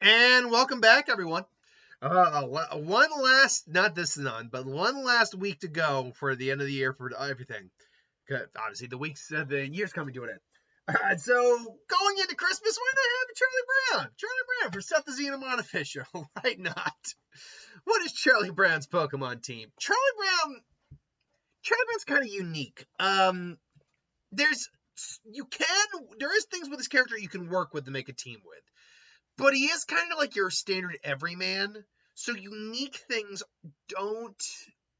And welcome back, everyone. One last, not this none, but one last week to go for the end of the year for everything. 'Cause obviously, the year's coming to an end. So going into Christmas, why not have Charlie Brown? Charlie Brown for Seth the Xenomon official. Why not? What is Charlie Brown's Pokemon team? Charlie Brown's kind of unique. There's you can there is things with this character you can work with to make a team with. But he is kind of like your standard everyman. So unique things don't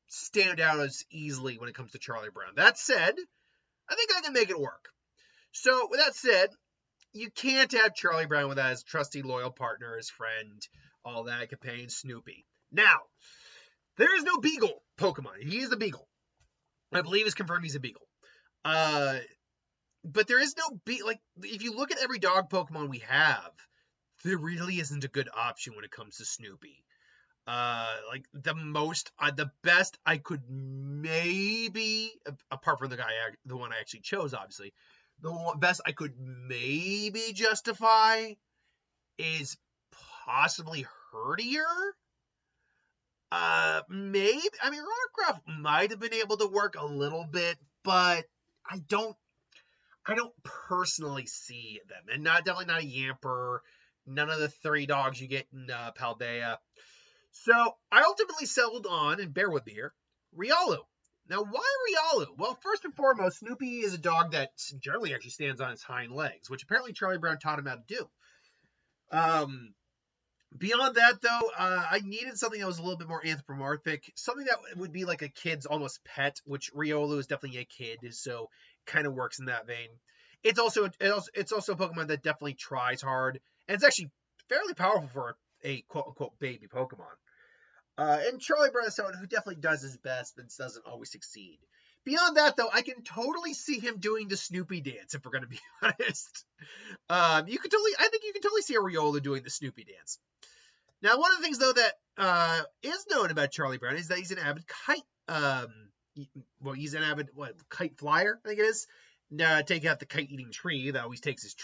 stand out as easily when it comes to Charlie Brown. That said, I think I can make it work. So with that said, you can't have Charlie Brown without his trusty, loyal partner, his friend, all that, companion, Snoopy. Now, there is no Beagle Pokemon. He is a Beagle. I believe it's confirmed he's a Beagle. But there is no like if you look at every dog Pokemon we have, there really isn't a good option when it comes to Snoopy. Like the best I could maybe, apart from the one I actually chose, obviously, the best I could maybe justify is possibly Herdier. Maybe, I mean, Rockruff might have been able to work a little bit, but I don't personally see them, and definitely not a Yamper. None of the 3 dogs you get in Paldea. So I ultimately settled on, and bear with me here, Riolu. Now, why Riolu? Well, first and foremost, Snoopy is a dog that generally actually stands on its hind legs, which apparently Charlie Brown taught him how to do. Beyond that, though, I needed something that was a little bit more anthropomorphic, something that would be like a kid's almost pet, which Riolu is definitely a kid, so it kind of works in that vein. It's also a Pokemon that definitely tries hard, and it's actually fairly powerful for a quote-unquote baby Pokemon. And Charlie Brown is someone who definitely does his best, but doesn't always succeed. Beyond that, though, I can totally see him doing the Snoopy dance, if we're going to be honest. I think you can totally see a Riolu doing the Snoopy dance. Now, one of the things, though, that is known about Charlie Brown is that he's an avid kite, he's an avid, kite flyer, I think it is. Taking out the kite-eating tree that always takes his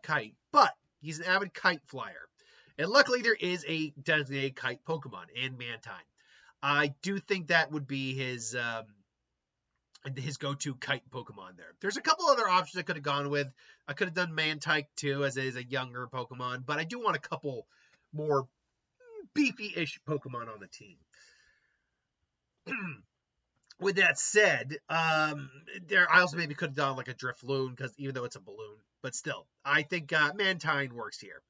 kite, but he's an avid kite flyer. And luckily, there is a designated kite Pokemon in Mantine. I do think that would be his go-to kite Pokemon there. There's a couple other options I could have gone with. I could have done Mantike too, as it is a younger Pokemon, but I do want a couple more beefy-ish Pokemon on the team. With that said, I also maybe could have done like a Drifloon, because even though it's a balloon, but still, I think Mantine works here.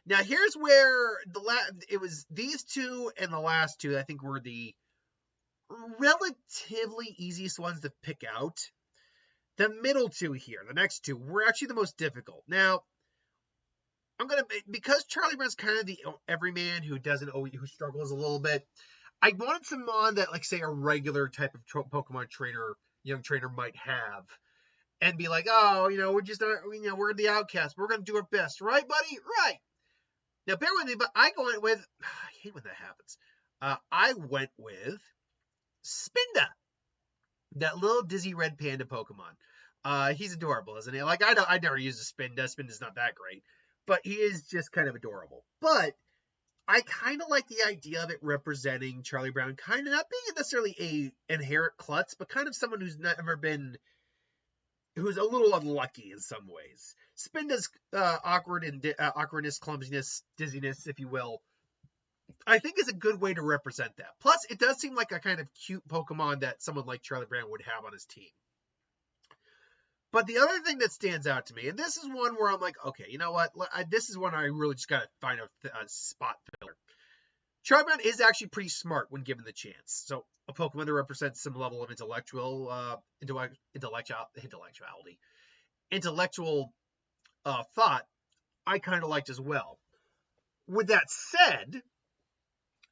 Now, here's where it was these two and the last two I think were the relatively easiest ones to pick out. The middle two here, the next two, were actually the most difficult. Now, because Charlie Brown's kind of the everyman who struggles a little bit, I wanted someone that, like, say, a regular type of Pokemon trainer, young trainer might have, and be like, oh, we're just, we're the outcast. We're going to do our best. Right, buddy? Right. Now, bear with me, but I hate when that happens. I went with Spinda, that little dizzy red panda Pokemon. He's adorable, isn't he? Like, I never used a Spinda. Spinda's not that great, but he is just kind of adorable. But I kind of like the idea of it representing Charlie Brown, kind of not being necessarily a inherent klutz, but kind of someone who's who's a little unlucky in some ways. Spinda's awkwardness, clumsiness, dizziness, if you will, I think is a good way to represent that. Plus, it does seem like a kind of cute Pokemon that someone like Charlie Brown would have on his team. But the other thing that stands out to me, and this is one where I'm like, okay, you know what? This is one I really just got to find a spot filler. Charlie Brown is actually pretty smart when given the chance. So a Pokemon that represents some level of intellectual thought, I kind of liked as well. With that said,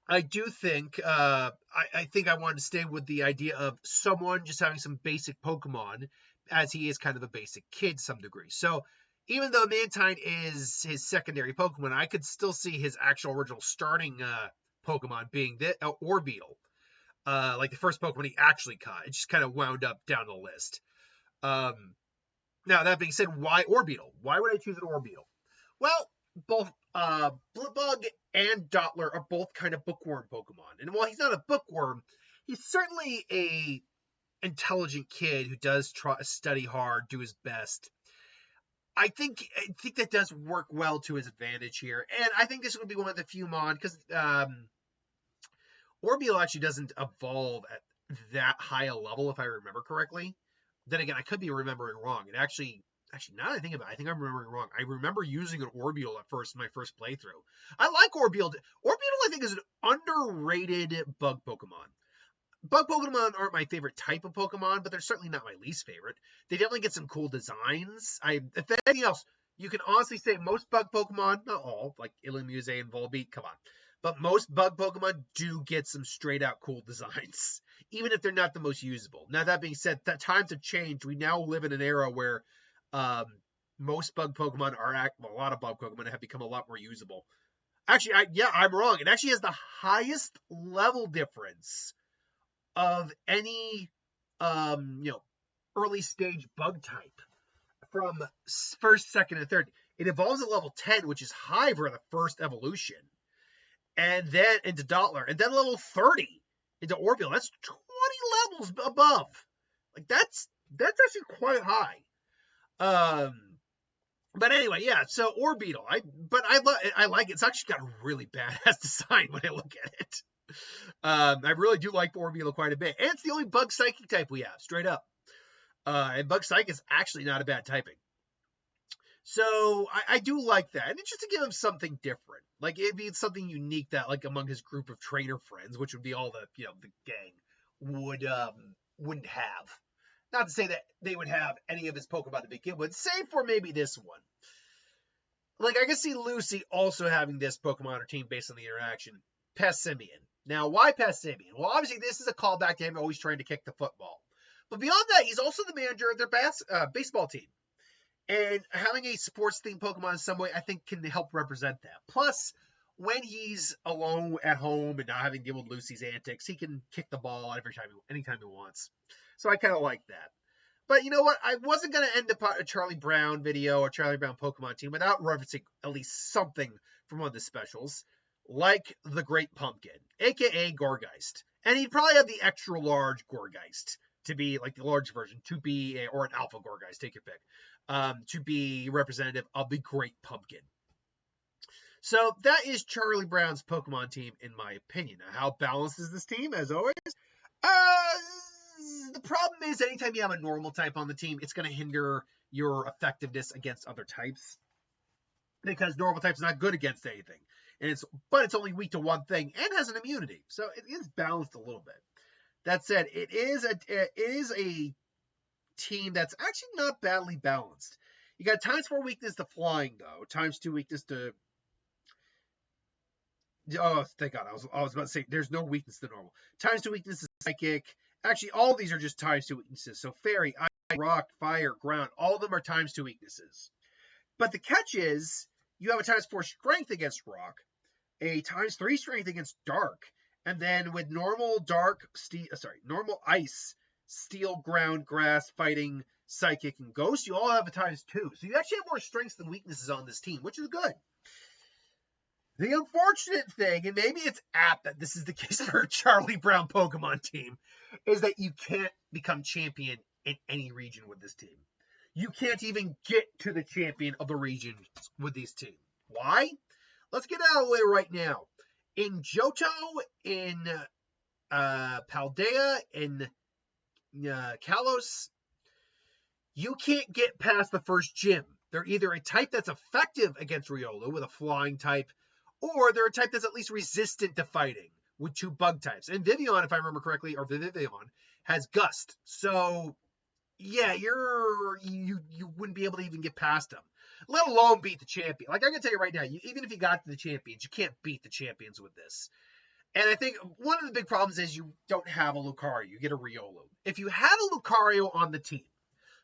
I do think I think I wanted to stay with the idea of someone just having some basic Pokemon, as he is kind of a basic kid to some degree. So even though Mantine is his secondary Pokemon, I could still see his actual original starting Pokemon being Orbeetle. Like the first Pokemon he actually caught. It just kind of wound up down the list. Now, that being said, why Orbeetle? Why would I choose an Orbeetle? Well, both Blipbug and Dottler are both kind of bookworm Pokemon. And while he's not a bookworm, he's certainly a intelligent kid who does try study hard, do his best. I think that does work well to his advantage here, and I think this would be one of the few mon because Orbeal actually doesn't evolve at that high a level, if I remember correctly. Then again, I could be remembering wrong. Actually, now that I think about it, I think I'm remembering wrong. I remember using an Orbeal at first in my first playthrough. I like Orbeal. Orbeal, I think, is an underrated bug Pokemon. Bug Pokemon aren't my favorite type of Pokemon, but they're certainly not my least favorite. They definitely get some cool designs. If anything else, you can honestly say most bug Pokemon, not all, like Illumise and Volbeat, come on. But most bug Pokemon do get some straight out cool designs, even if they're not the most usable. Now, that being said, that times have changed. We now live in an era where um, most bug Pokemon a lot of bug Pokemon have become a lot more usable. Actually, I'm wrong. It actually has the highest level difference of any early stage bug type from first, second, and third. It evolves at level 10, which is high for the first evolution, and then into Dottler, and then level 30 into Orbeal. That's 20 levels above. Like that's actually quite high. But anyway, yeah. So Orbeetle, I like it. It's actually got a really badass design when I look at it. I really do like Orbeetle quite a bit, and it's the only bug psychic type we have, straight up. And bug psychic is actually not a bad typing. So I do like that, and it's just to give him something different. Like it'd be something unique that, like, among his group of trainer friends, which would be all the the gang, wouldn't have. Not to say that they would have any of his Pokemon to begin with, save for maybe this one. Like I can see Lucy also having this Pokemon or team based on the interaction. Passimian. Now, why Passimian? Well, obviously this is a callback to him always trying to kick the football. But beyond that, he's also the manager of their baseball team. And having a sports-themed Pokemon in some way, I think, can help represent that. Plus, when he's alone at home and not having to deal with Lucy's antics, he can kick the ball anytime he wants. So I kind of like that. But you know what? I wasn't going to end a Charlie Brown video or Charlie Brown Pokemon team without referencing at least something from one of the specials, like the Great Pumpkin, a.k.a. Gorgeist. And he'd probably have the extra large Gorgeist to be like the large version, or an Alpha Gorgeist, take your pick, to be representative of the Great Pumpkin. So that is Charlie Brown's Pokemon team, in my opinion. Now, how balanced is this team, as always? The problem is anytime you have a normal type on the team, it's going to hinder your effectiveness against other types, because normal type's not good against anything. But it's only weak to one thing and has an immunity. So it is balanced a little bit. That said, it is a team that's actually not badly balanced. You got ×4 weakness to flying, though. ×2 weakness to... Oh, thank God. I was about to say, there's no weakness to normal. ×2 weakness to psychic. Actually, all of these are just ×2 weaknesses. So fairy, ice, rock, fire, ground, all of them are ×2 weaknesses. But the catch is, you have a ×4 strength against rock, a ×3 strength against dark, and then with normal ice, steel, ground, grass, fighting, psychic, and ghost, you all have a ×2. So you actually have more strengths than weaknesses on this team, which is good. The unfortunate thing, and maybe it's apt that this is the case for a Charlie Brown Pokemon team, is that you can't become champion in any region with this team. You can't even get to the champion of the region with these teams. Why? Let's get out of the way right now. In Johto, in Paldea, in Kalos, you can't get past the first gym. They're either a type that's effective against Riolu with a flying type, or they're a type that's at least resistant to fighting with 2 bug types. And Vivian, if I remember correctly, or Vivian, has Gust. So, yeah, you wouldn't be able to even get past them, let alone beat the champion. Like, I can tell you right now, even if you got to the champions, you can't beat the champions with this. And I think one of the big problems is you don't have a Lucario. You get a Riolu. If you had a Lucario on the team,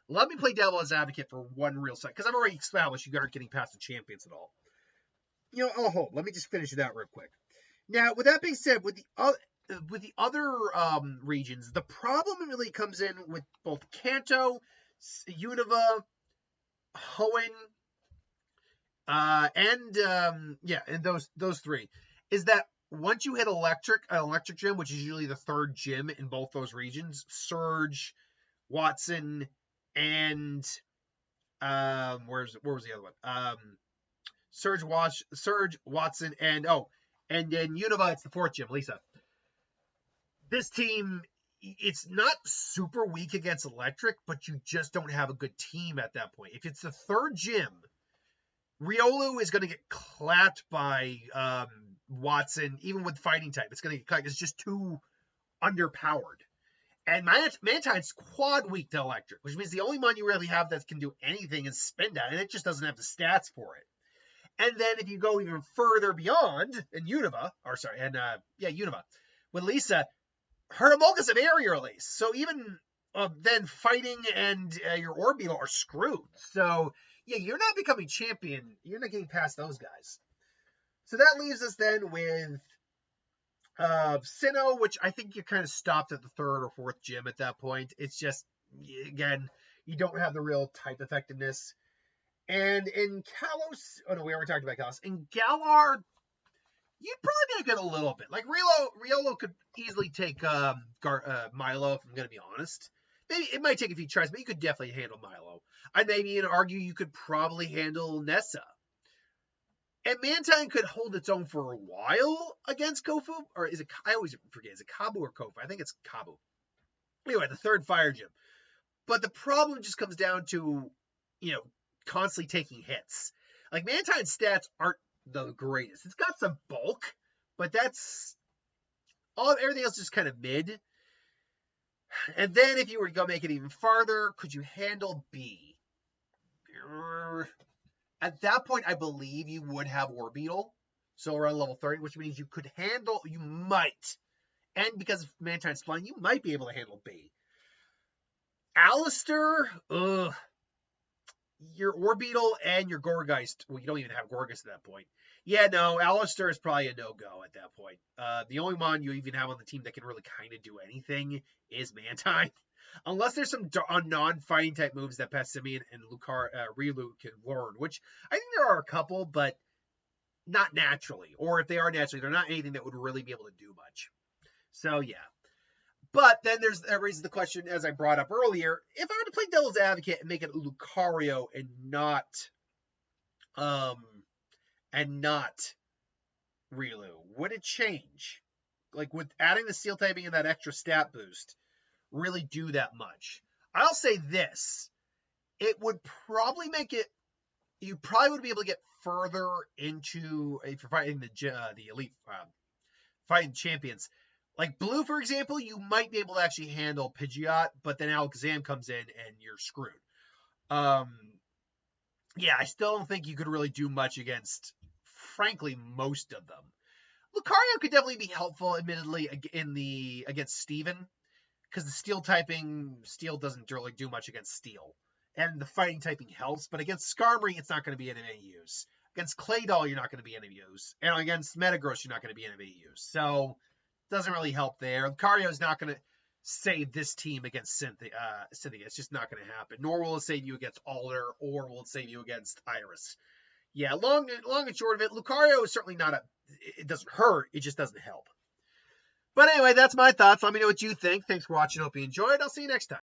let me play devil's advocate for one real second, because I've already established you aren't getting past the champions at all. Let me just finish it out real quick. Now, with that being said, with the other regions, the problem really comes in with both Kanto, Unova, Hoenn, And those three is that once you hit electric gym, which is usually the third gym in both those regions, Surge, Watson, and where was the other one? Surge, Watson, and then Unova, it's the fourth gym, Lisa. This team, it's not super weak against electric, but you just don't have a good team at that point. If it's the third gym, Riolu is going to get clapped by Watson, even with fighting type. It's just too underpowered. And Mantine's quad weak to electric, which means the only mon you really have that can do anything is Spinda, and it just doesn't have the stats for it. And then if you go even further beyond, Unova, with Lisa, her Amolga's an area release. So even then fighting and your Orbeetle are screwed. So yeah, you're not becoming champion. You're not getting past those guys. So that leaves us then with Sinnoh, which I think you kind of stopped at the third or fourth gym at that point. It's just, again, you don't have the real type effectiveness. And in Kalos, we already talked about Kalos. In Galar, you'd probably make it a little bit. Like Riolo could easily take Milo, if I'm going to be honest. Maybe it might take a few tries, but you could definitely handle Milo. I'd maybe even argue you could probably handle Nessa. And Mantine could hold its own for a while against Kofu. Or is it, I always forget, is it Kabu or Kofu? I think it's Kabu. Anyway, the third fire gym. But the problem just comes down to, constantly taking hits. Like, Mantine's stats aren't the greatest. It's got some bulk, but everything else is kind of mid. And then if you were to go make it even farther, could you handle B? At that point, I believe you would have Orbeetle, so around level 30, which means you might, and because of Mantine's flying, you might be able to handle B. Alistair, your Orbeetle and your Gorgeist, well, you don't even have Gorgeist at that point. Yeah, no, Alistair is probably a no-go at that point. The only mon you even have on the team that can really kind of do anything is Mantine. Unless there's some non-fighting type moves that Passimian and Riolu can learn, which I think there are a couple, but not naturally. Or if they are naturally, they're not anything that would really be able to do much. So, yeah. But then that raises the question, as I brought up earlier, if I were to play Devil's Advocate and make it Lucario and not Riolu, would it change? Like, with adding the Steel typing and that extra stat boost, really do that much? I'll say this. It would probably make it, you probably would be able to get further into, if you're fighting the elite, fighting champions. Like Blue, for example, you might be able to actually handle Pidgeot, but then Alakazam comes in and you're screwed. Yeah, I still don't think you could really do much against, frankly, most of them. Lucario could definitely be helpful, admittedly, against Steven, because the Steel doesn't really do much against Steel. And the fighting typing helps, but against Skarmory, it's not going to be any use. Against Claydol, you're not going to be any use. And against Metagross, you're not going to be any use. So, it doesn't really help there. Lucario is not going to save this team against Cynthia. It's just not going to happen. Nor will it save you against Alder, or will it save you against Iris. Yeah, long and short of it, Lucario is certainly not it doesn't hurt, it just doesn't help. But anyway, that's my thoughts. Let me know what you think. Thanks for watching. Hope you enjoyed. I'll see you next time.